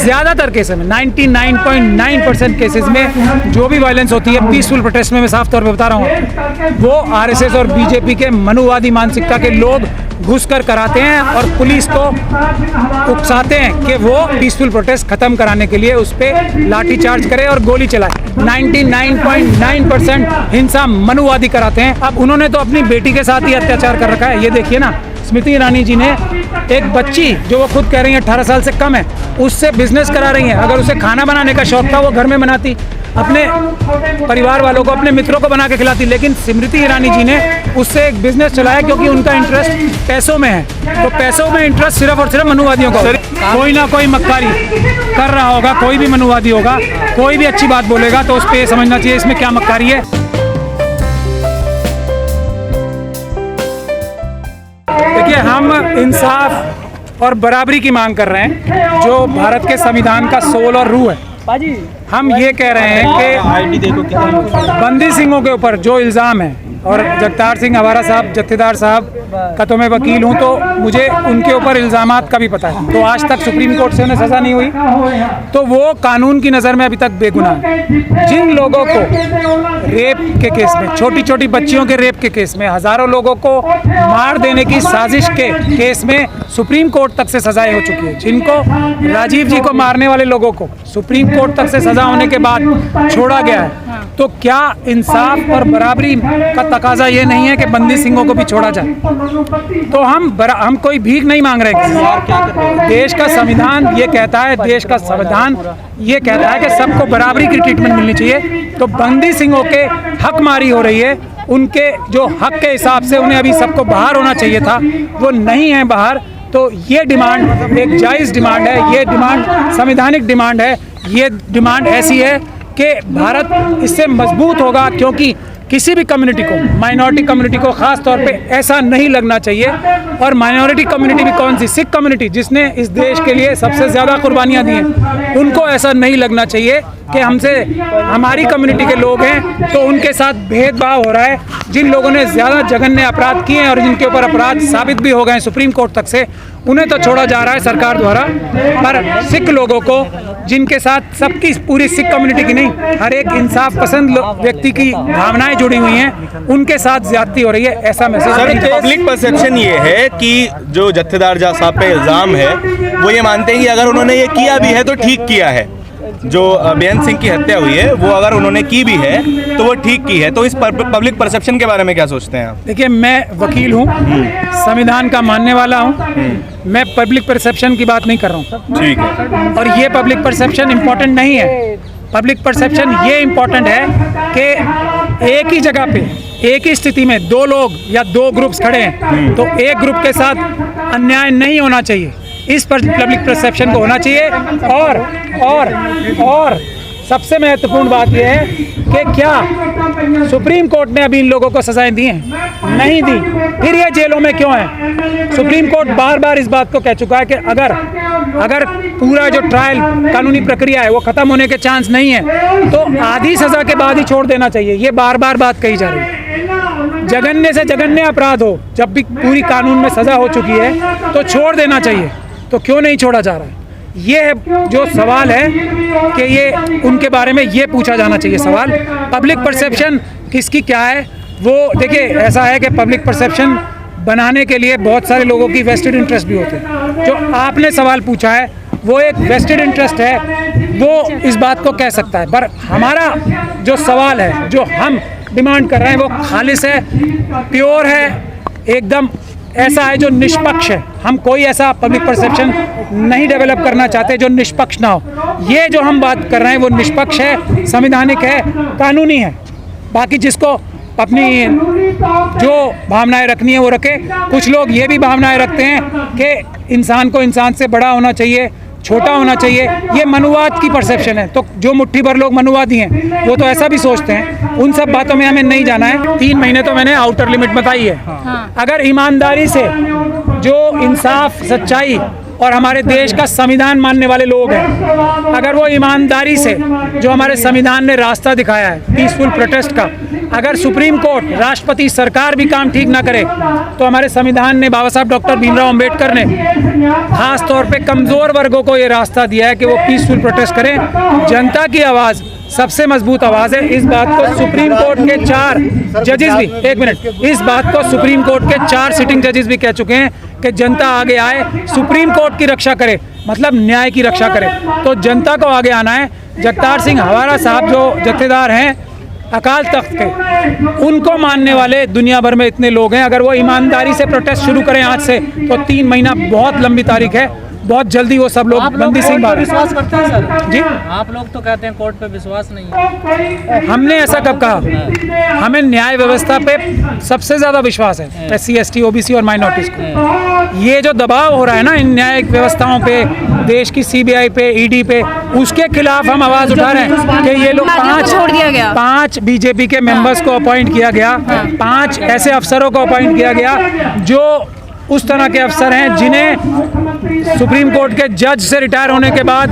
ज़्यादातर केसेस में 99.9% केसेस में जो भी वायलेंस होती है पीसफुल प्रोटेस्ट में, मैं साफ तौर पे बता रहा हूँ, वो आरएसएस और बीजेपी के मनुवादी मानसिकता के लोग घुसकर कराते हैं और पुलिस को उकसाते हैं कि वो पीसफुल प्रोटेस्ट ख़त्म कराने के लिए उस पर लाठीचार्ज करे और गोली चलाए। 99.9% हिंसा मनुवादी कराते हैं। अब उन्होंने तो अपनी बेटी के साथ ही अत्याचार कर रखा है। ये देखिए ना, स्मृति ईरानी जी ने एक बच्ची, जो वो खुद कह रही है 18 साल से कम है, उससे बिजनेस करा रही हैं। अगर उसे खाना बनाने का शौक था वो घर में बनाती, अपने परिवार वालों को, अपने मित्रों को बना के खिलाती, लेकिन स्मृति ईरानी जी ने उससे एक बिजनेस चलाया क्योंकि उनका इंटरेस्ट पैसों में है। तो पैसों में इंटरेस्ट सिर्फ और सिर्फ मनुवादियों का। कोई ना कोई मक्कारी कर रहा होगा, कोई भी मनुवादी होगा, कोई भी अच्छी बात बोलेगा तो उस पर समझना चाहिए इसमें क्या मक्कारी है। देखिए, हम इंसाफ और बराबरी की मांग कर रहे हैं, जो भारत के संविधान का सोल और रूह है। हम ये कह रहे हैं कि बंदी सिंहों के ऊपर जो इल्ज़ाम है, और जगतार सिंह हवारा साहब, जत्थेदार साहब का तो मैं वकील हूँ, तो मुझे उनके ऊपर इल्ज़ामात का भी पता है। तो आज तक सुप्रीम कोर्ट से उन्हें सज़ा नहीं हुई, तो वो कानून की नज़र में अभी तक बेगुनाह है। जिन लोगों को रेप के केस में, छोटी छोटी बच्चियों के रेप के केस में, हज़ारों लोगों को मार देने की साजिश के केस में सुप्रीम कोर्ट तक से सज़ाएं हो चुकी है, जिनको राजीव जी को मारने वाले लोगों को सुप्रीम कोर्ट तक से सज़ा होने के बाद छोड़ा गया है, तो क्या इंसाफ और बराबरी का तकाजा ये नहीं है कि बंदी सिंहों को भी छोड़ा जाए? तो हम कोई भीख नहीं मांग रहे। देश का संविधान ये कहता है, देश का संविधान ये कहता है कि सबको बराबरी की ट्रीटमेंट मिलनी चाहिए। तो बंदी सिंहों के हक मारी हो रही है, उनके जो हक के हिसाब से उन्हें अभी सबको बाहर होना चाहिए था, वो नहीं है बाहर। तो ये डिमांड एक जायज़ डिमांड है, ये डिमांड संवैधानिक डिमांड है। ये डिमांड ऐसी है कि भारत इससे मजबूत होगा, क्योंकि किसी भी कम्युनिटी को, माइनॉरिटी कम्युनिटी को ख़ास तौर पे ऐसा नहीं लगना चाहिए। और माइनॉरिटी कम्युनिटी भी कौन सी? सिख कम्युनिटी, जिसने इस देश के लिए सबसे ज़्यादा कुर्बानियाँ दी हैं, उनको ऐसा नहीं लगना चाहिए कि हमसे, हमारी कम्युनिटी के लोग हैं तो उनके साथ भेदभाव हो रहा है। जिन लोगों ने ज़्यादा जघन्य अपराध किए हैं और जिनके ऊपर अपराध साबित भी हो गए सुप्रीम कोर्ट तक से, उन्हें तो छोड़ा जा रहा है सरकार द्वारा, पर सिख लोगों को, जिनके साथ सबकी पूरी सिख कम्युनिटी की नहीं, हर एक इंसाफ पसंद व्यक्ति की भावनाएं जुड़ी हुई हैं, उनके साथ ज्यादती हो रही है, ऐसा महसूस। सर, पब्लिक परसेप्शन ये है कि जो जत्थेदार साहब पे इल्ज़ाम है, वो ये मानते हैं कि अगर उन्होंने ये किया भी है तो ठीक किया है। जो बेअंत सिंह की हत्या हुई है वो अगर उन्होंने की भी है तो वो ठीक की है। तो इस पब्लिक परसेप्शन के बारे में क्या सोचते हैं आप? देखिए, मैं वकील हूँ, संविधान का मानने वाला हूँ, मैं पब्लिक परसेप्शन की बात नहीं कर रहा हूँ। ठीक है। और ये पब्लिक परसेप्शन इम्पोर्टेंट नहीं है। पब्लिक परसेप्शन ये इम्पोर्टेंट है कि एक ही जगह पे, एक ही स्थिति में दो लोग या दो ग्रुप्स खड़े हैं, तो एक ग्रुप के साथ अन्याय नहीं होना चाहिए। इस पर पब्लिक परसेप्शन को होना चाहिए। और सबसे महत्वपूर्ण बात यह है कि क्या सुप्रीम कोर्ट ने अभी इन लोगों को सजाएं दी हैं? नहीं दी। फिर ये जेलों में क्यों है? सुप्रीम कोर्ट बार बार इस बात को कह चुका है कि अगर पूरा जो ट्रायल, कानूनी प्रक्रिया है, वो खत्म होने के चांस नहीं है तो आधी सजा के बाद ही छोड़ देना चाहिए। ये बार बार बात कही जा रही है। जघन्य से जघन्य अपराध हो, जब भी पूरी कानून में सजा हो चुकी है तो छोड़ देना चाहिए। तो क्यों नहीं छोड़ा जा रहा है? ये है जो सवाल है कि ये उनके बारे में ये पूछा जाना चाहिए सवाल। पब्लिक परसेप्शन किसकी क्या है? वो देखिए, ऐसा है कि पब्लिक परसेप्शन बनाने के लिए बहुत सारे लोगों की वेस्टेड इंटरेस्ट भी होते हैं। जो आपने सवाल पूछा है वो एक वेस्टेड इंटरेस्ट है, वो इस बात को कह सकता है। पर हमारा जो सवाल है, जो हम डिमांड कर रहे हैं, वो खालिस है, प्योर है, एकदम ऐसा है जो निष्पक्ष है। हम कोई ऐसा पब्लिक परसेप्शन नहीं डेवलप करना चाहते जो निष्पक्ष ना हो। ये जो हम बात कर रहे हैं वो निष्पक्ष है, संवैधानिक है, कानूनी है। बाकी जिसको अपनी जो भावनाएं रखनी है वो रखे। कुछ लोग ये भी भावनाएं रखते हैं कि इंसान को इंसान से बड़ा होना चाहिए, छोटा होना चाहिए। ये मनुवाद की परसेप्शन है। तो जो मुट्ठी भर लोग मनुवादी हैं वो तो ऐसा भी सोचते हैं। उन सब बातों में हमें नहीं जाना है। 3 महीने तो मैंने आउटर लिमिट बताई है। अगर ईमानदारी से, जो इंसाफ, सच्चाई और हमारे देश का संविधान मानने वाले लोग हैं, अगर वो ईमानदारी से जो हमारे संविधान ने रास्ता दिखाया है पीसफुल प्रोटेस्ट का, अगर सुप्रीम कोर्ट, राष्ट्रपति, सरकार भी काम ठीक ना करे तो हमारे संविधान ने, बाबा साहब डॉक्टर भीमराव अंबेडकर ने खास तौर पे कमज़ोर वर्गों को ये रास्ता दिया है कि वो पीसफुल प्रोटेस्ट करें। जनता की आवाज़ सबसे मजबूत आवाज़ है। इस बात को सुप्रीम कोर्ट के 4 जजेस भी, एक मिनट, इस बात को सुप्रीम कोर्ट के 4 सिटिंग जजेस भी कह चुके हैं कि जनता आगे आए, सुप्रीम कोर्ट की रक्षा करे, मतलब न्याय की रक्षा करे। तो जनता को आगे आना है। जगतार सिंह हवारा साहब जो जत्थेदार हैं अकाल तख्त के, उनको मानने वाले दुनिया भर में इतने लोग हैं। अगर वो ईमानदारी से प्रोटेस्ट शुरू करें आज से तो 3 महीना बहुत लंबी तारीख है, बहुत जल्दी वो सब लोग बंदी सिंह बाहर। विश्वास करते हैं सर जी, आप लोग तो कहते हैं कोर्ट पे विश्वास नहीं है। हमने ऐसा कब कहा? हमें न्याय व्यवस्था पे सबसे ज़्यादा विश्वास है, SC ST OBC और माइनॉरिटीज़ को। ये जो दबाव हो रहा है ना इन न्यायिक व्यवस्थाओं पे, देश की CBI पे, ED पे, उसके खिलाफ हम आवाज़ उठा रहे हैं कि ये लोग छोड़ दिया गया। 5 BJP के मेंबर्स को अपॉइंट किया गया, 5 ऐसे अफसरों को अपॉइंट किया गया जो उस तरह के अफसर हैं जिन्हें सुप्रीम कोर्ट के जज से रिटायर होने के बाद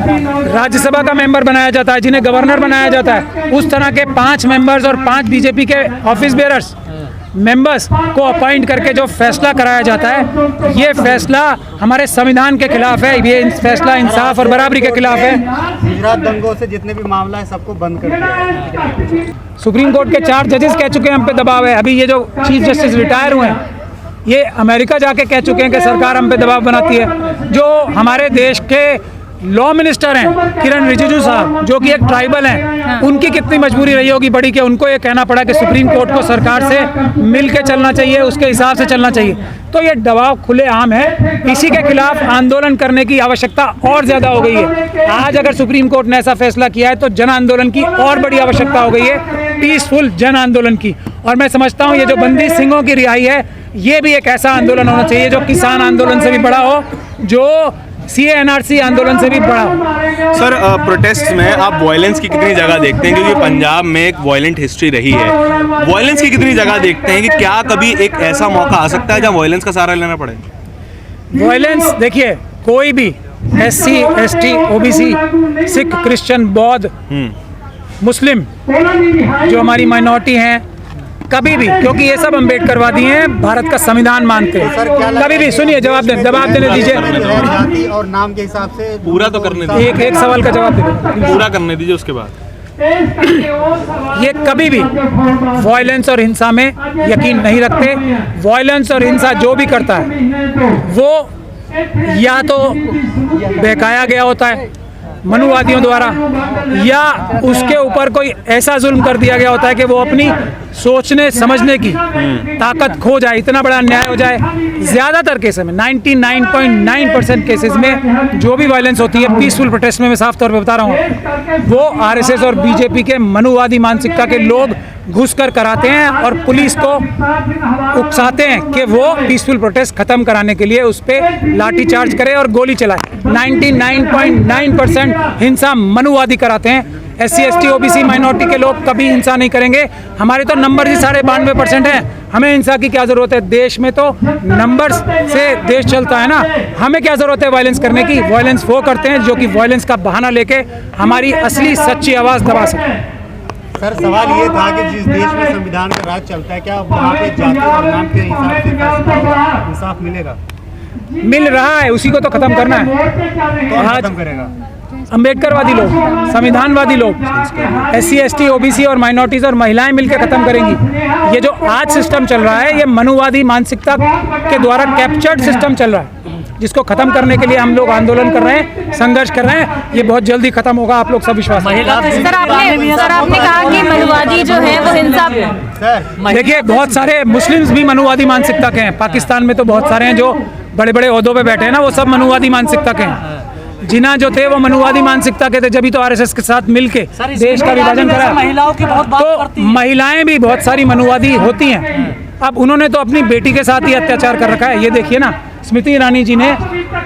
राज्यसभा का मेंबर बनाया जाता है, जिन्हें गवर्नर बनाया जाता है। उस तरह के 5 मेंबर्स और 5 BJP के ऑफिस बेयरर्स मेंबर्स को अपॉइंट करके जो फैसला कराया जाता है, ये फैसला हमारे संविधान के खिलाफ है। ये फैसला इंसाफ और बराबरी के खिलाफ है। गुजरात दंगों से जितने भी मामला है सबको बंद कर दिया। सुप्रीम कोर्ट के 4 जजेस कह चुके हैं हम पे दबाव है। अभी ये जो चीफ जस्टिस रिटायर हुए हैं, ये अमेरिका जाके कह चुके हैं कि सरकार हम पे दबाव बनाती है। जो हमारे देश के लॉ मिनिस्टर हैं किरण रिजिजू साहब, जो कि एक ट्राइबल हैं, उनकी कितनी मजबूरी रही होगी बड़ी कि उनको ये कहना पड़ा कि सुप्रीम कोर्ट को सरकार से मिल के चलना चाहिए, उसके हिसाब से चलना चाहिए। तो ये दबाव खुले आम है। इसी के खिलाफ आंदोलन करने की आवश्यकता और ज़्यादा हो गई है। आज अगर सुप्रीम कोर्ट ने ऐसा फैसला किया है तो जन आंदोलन की और बड़ी आवश्यकता हो गई है, पीसफुल जन आंदोलन की। और मैं समझता हूँ ये जो बंदी सिंहों की रिहाई है, ये भी एक ऐसा आंदोलन होना चाहिए जो किसान आंदोलन से भी बड़ा हो, जो CA NRC आंदोलन से भी बड़ा हो। सर, प्रोटेस्ट में आप वायलेंस की कितनी जगह देखते हैं, क्योंकि पंजाब में एक वायलेंट हिस्ट्री रही है, वायलेंस की कितनी जगह देखते हैं कि क्या कभी एक ऐसा मौका आ सकता है जहाँ वायलेंस का सहारा लेना पड़े? वायलेंस देखिए, कोई भी SC ST OBC, Sikh, Christian, बौद्ध, मुस्लिम, जो हमारी माइनॉरिटी हैं, कभी भी, क्योंकि ये सब अम्बेडकरवादी हैं, भारत का संविधान मानते हैं, कभी भी, सुनिए, जवाब देने दीजिए, जाति और नाम के हिसाब से पूरा तो करने दीजिए, एक सवाल का जवाब दीजिए, पूरा करने दीजिए, उसके बाद ये कभी भी वायलेंस और हिंसा में यकीन नहीं रखते। वायलेंस और हिंसा जो भी करता है वो या तो बहकाया गया होता है मनुवादियों द्वारा, या उसके ऊपर कोई ऐसा जुल्म कर दिया गया होता है कि वो अपनी सोचने समझने की ताकत खो जाए, इतना बड़ा अन्याय हो जाए। ज़्यादातर केस में 99.9% केसेस में जो भी वायलेंस होती है पीसफुल प्रोटेस्ट में, मैं साफ तौर पे बता रहा हूँ, वो RSS और BJP के मनुवादी मानसिकता के लोग घुसकर कराते हैं और पुलिस को उकसाते हैं कि वो पीसफुल प्रोटेस्ट ख़त्म कराने के लिए उस पर लाठी चार्ज करे और गोली चलाए। 99.9% हिंसा मनुवादी कराते हैं। SC ST OBC माइनॉरिटी के लोग कभी हिंसा नहीं करेंगे। हमारे तो नंबर ही 92% हैं, हमें हिंसा की क्या ज़रूरत है? देश में तो नंबर्स से देश चलता है ना, हमें क्या ज़रूरत है वायलेंस करने की? वायलेंस वो करते हैं जो कि वायलेंस का बहाना लेके हमारी असली सच्ची आवाज़ दबा सकें। सर, सवाल ये था कि जिस देश में संविधान का राज चलता है, क्या वहाँ पे जाति और नाम के हिसाब से इंसाफ मिलेगा? मिल रहा है, उसी को तो ख़त्म करना है। कौन आज खत्म करेगा? अम्बेडकरवादी लोग, संविधानवादी लोग, SC ST OBC और माइनॉरिटीज़ और महिलाएं मिलकर ख़त्म करेंगी। ये जो आज सिस्टम चल रहा है, ये मनुवादी मानसिकता के द्वारा कैप्चर्ड सिस्टम चल रहा है, जिसको ख़त्म करने के लिए हम लोग आंदोलन कर रहे हैं, संघर्ष कर रहे हैं। ये बहुत जल्दी ख़त्म होगा, आप लोग सब विश्वास करें। सर आपने कहा कि मनुवादी जो है वो हिंसा, देखिए, बहुत सारे मुस्लिम्स भी मनुवादी मानसिकता के हैं। पाकिस्तान में तो बहुत सारे हैं जो बड़े बड़े ओहदों पे बैठे हैं ना, वो सब मनुवादी मानसिकता के हैं। जिन्ना जो थे वो मनुवादी मानसिकता के थे, जब भी तो RSS के साथ मिलके देश का विभाजन करा। महिलाओं की बहुत बात तो करती हैं। महिलाएं भी बहुत सारी मनुवादी होती हैं। अब उन्होंने तो अपनी बेटी के साथ ही अत्याचार कर रखा है। ये देखिए ना, स्मृति ईरानी जी ने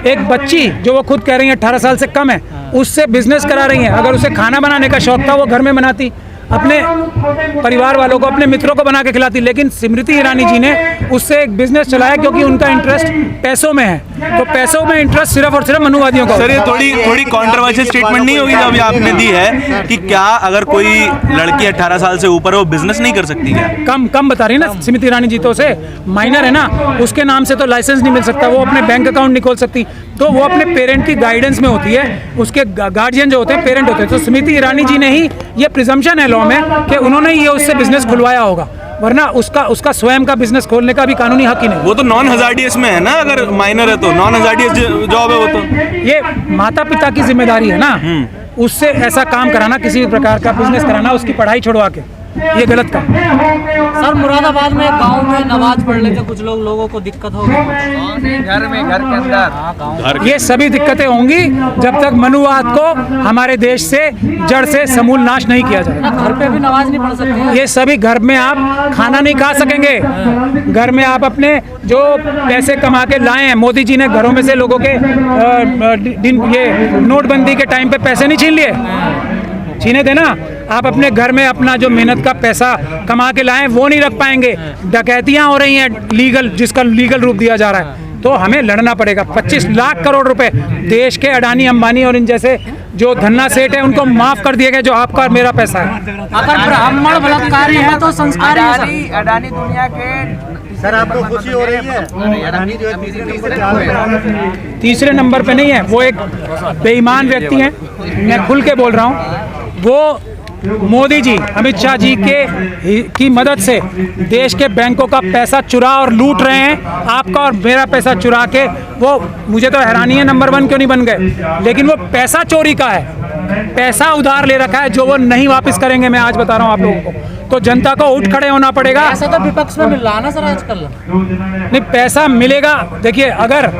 एक बच्ची, जो वो खुद कह रही है 18 साल से कम है, उससे बिजनेस करा रही हैं। अगर उसे खाना बनाने का शौक था वो घर में बनाती। अपने परिवार वालों को, अपने मित्रों को बना के खिलाती। लेकिन स्मृति ईरानी जी ने उससे एक बिजनेस चलाया क्योंकि उनका इंटरेस्ट पैसों में है। तो पैसों में इंटरेस्ट सिर्फ और सिर्फ मनुवादियों का। सर, ये थोड़ी कंट्रोवर्शियल स्टेटमेंट नहीं होगी जो अभी आपने दी है कि क्या अगर कोई लड़की 18 साल से ऊपर है वो बिजनेस नहीं कर सकती क्या? कम बता रही है ना स्मृति ईरानी जी, तो उसे माइनर है ना, उसके नाम से तो लाइसेंस नहीं मिल सकता, वो अपने बैंक अकाउंट नहीं खोल सकती। तो वो अपने पेरेंट की गाइडेंस में होती है, उसके गार्जियन जो होते हैं पेरेंट होते हैं। तो स्मृति ईरानी जी ने ही, ये प्रिजम्पशन है लॉ में कि उन्होंने ये उससे बिजनेस खुलवाया होगा, वरना उसका स्वयं का बिजनेस खोलने का भी कानूनी हक ही नहीं। वो तो नॉन हजार्डियस में है ना, अगर माइनर है तो नॉन हजार्डियस जॉब है वो तो। ये माता पिता की जिम्मेदारी है ना, उससे ऐसा काम कराना, किसी भी प्रकार का बिजनेस कराना, उसकी पढ़ाई छुड़वा के, ये गलत काम। सर, मुरादाबाद में गांव में नमाज पढ़ लेते कुछ लोगों को दिक्कत हो गई घर के अंदर। ये सभी दिक्कतें होंगी जब तक मनुवाद को हमारे देश से जड़ से समूल नाश नहीं किया जाए। घर पे भी नमाज नहीं पढ़ सकते। ये सभी, घर में आप खाना नहीं खा सकेंगे, घर में आप अपने जो पैसे कमा के लाए हैं, मोदी जी ने घरों में से लोगों के ये नोटबंदी के टाइम पे पैसे नहीं छीन लिए, छीने थे ना। आप अपने घर में अपना जो मेहनत का पैसा कमा के लाए वो नहीं रख पाएंगे। डकैतियां हो रही हैं लीगल, जिसका लीगल रूप दिया जा रहा है। तो हमें लड़ना पड़ेगा। 25 लाख करोड़ रुपए देश के अडानी, अंबानी और इन जैसे जो धन्ना सेठ है उनको माफ कर दिए गए, जो आपका और मेरा पैसा है। अगर ब्राह्मण बलात्कारी है तो संस्कारी है। अडानी दुनिया के। सर, आपको खुशी हो रही है? अडानी जो है तीसरे नंबर पे नहीं है, वो एक बेईमान व्यक्ति हैं, मैं खुल के बोल रहा हूँ। वो मोदी जी, अमित शाह जी की मदद से देश के बैंकों का पैसा चुरा और लूट रहे हैं, आपका और मेरा पैसा चुरा के। वो मुझे तो हैरानी है नंबर 1 क्यों नहीं बन गए, लेकिन वो पैसा चोरी का है, पैसा उधार ले रखा है जो वो नहीं वापस करेंगे। मैं आज बता रहा हूँ आप लोगों को, तो जनता को उठ खड़े होना पड़ेगा। ऐसा तो विपक्ष में मिल रहा है ना सर आजकल। नहीं, पैसा मिलेगा। देखिए, अगर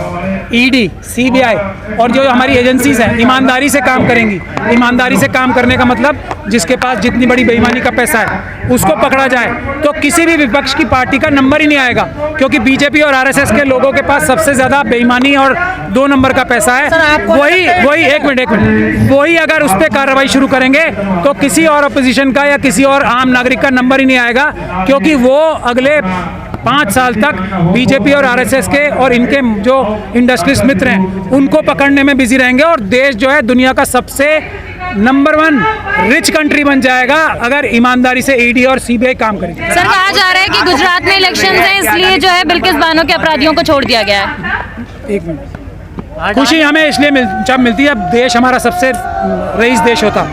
ईडी, सीबीआई और जो हमारी एजेंसीज हैं ईमानदारी से काम करेंगी, ईमानदारी से काम करने का मतलब जिसके पास जितनी बड़ी बेईमानी का पैसा है उसको पकड़ा जाए, तो किसी भी विपक्ष की पार्टी का नंबर ही नहीं आएगा। क्योंकि बीजेपी और आरएसएस के लोगों के पास सबसे ज्यादा बेईमानी और 2 नंबर का पैसा है। वही एक मिनट, वही अगर उस पर कार्रवाई शुरू करेंगे तो किसी और अपोजिशन का या किसी और आम नागरिक का नंबर ही नहीं आएगा। क्योंकि वो अगले 5 साल तक बीजेपी और आरएसएस के और इनके जो इंडस्ट्रियलिस्ट मित्र हैं उनको पकड़ने में बिजी रहेंगे, और देश जो है दुनिया का सबसे नंबर 1 रिच कंट्री बन जाएगा अगर ईमानदारी से ईडी और सीबीआई काम करेगी। सर, कहा जा रहा है कि गुजरात में इलेक्शन है, इसलिए जो है बिल्किस बानो के अपराधियों को छोड़ दिया गया है। एक मिनट, खुशी हमें इसलिए जब मिलती है, अब देश हमारा सबसे रईस देश होता,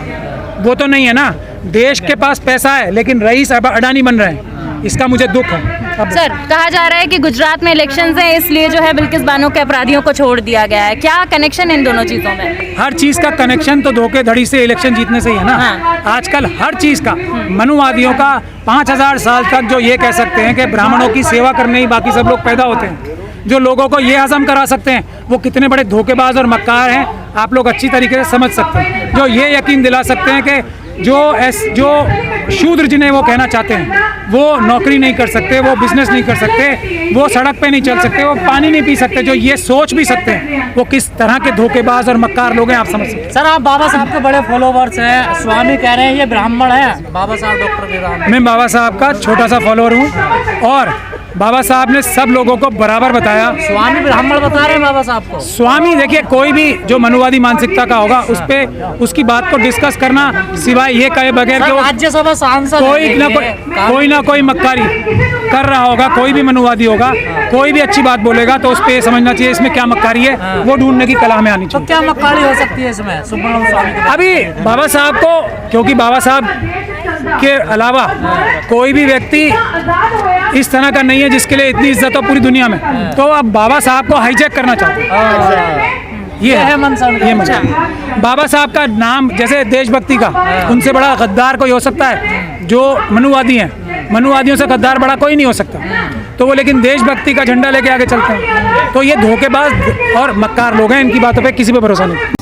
वो तो नहीं है ना। देश के पास पैसा है लेकिन रईस अब अडानी बन रहे हैं, इसका मुझे दुख है। सर, कहा जा रहा है कि गुजरात में इलेक्शंस हैं, इसलिए जो है बिल्किस बानो के अपराधियों को छोड़ दिया गया है। क्या कनेक्शन इन दोनों चीजों में? हर चीज का कनेक्शन तो धोखेधड़ी से इलेक्शन जीतने से ही है ना। हाँ। आजकल हर चीज का, मनुवादियों का 5000 साल तक जो ये कह सकते हैं कि ब्राह्मणों की सेवा करने ही बाकी सब लोग पैदा होते हैं, जो लोगों को ये हजम करा सकते हैं, वो कितने बड़े धोखेबाज और मक्कार हैं आप लोग अच्छी तरीके से समझ सकते हैं। जो ये यकीन दिला सकते हैं कि जो शूद्र जिन्हें वो कहना चाहते हैं वो नौकरी नहीं कर सकते, वो बिजनेस नहीं कर सकते, वो सड़क पे नहीं चल सकते, वो पानी नहीं पी सकते, जो ये सोच भी सकते हैं, वो किस तरह के धोखेबाज और मक्कार लोग हैं आप समझ सकते हैं। सर, आप बाबा साहब के बड़े फॉलोवर्स हैं, स्वामी कह रहे हैं ये ब्राह्मण है, बाबा साहब डॉक्टर भीमराव। मैं बाबा साहब का छोटा सा फॉलोअर हूँ और बाबा साहब ने सब लोगों को बराबर बताया। स्वामी ब्राह्मण बता रहे हैं बाबा साहब को। स्वामी, देखिए, कोई भी जो मनुवादी मानसिकता का होगा उस पे उसकी बात को डिस्कस करना सिवाय ये कहे बगैर कि वो राज्यसभा सांसद कोई ना कोई मक्कारी कर रहा होगा, कोई भी मनुवादी होगा, कोई भी अच्छी बात बोलेगा तो उस पे समझना चाहिए इसमें क्या मक्कारी है, वो ढूंढने की कला हमें आनी तो चाहिए। क्या मक्कारी हो सकती है इसमें सुब्रमण्यम स्वामी की? अभी बाबा साहब को, क्योंकि बाबा साहब के अलावा कोई भी व्यक्ति इस तरह का नहीं है जिसके लिए इतनी इज्जत हो पूरी दुनिया में, तो अब बाबा साहब को हाईजैक करना चाहते हैं। ये है मनसा। बाबा साहब का नाम जैसे देशभक्ति का, उनसे बड़ा गद्दार कोई हो सकता है जो मनुवादी हैं, मनुवादियों से गद्दार बड़ा कोई नहीं हो सकता, तो वो लेकिन देशभक्ति का झंडा लेके आगे चलते हैं। तो ये धोखेबाज और मक्कार लोग हैं, इनकी बातों पे किसी पे भरोसा नहीं।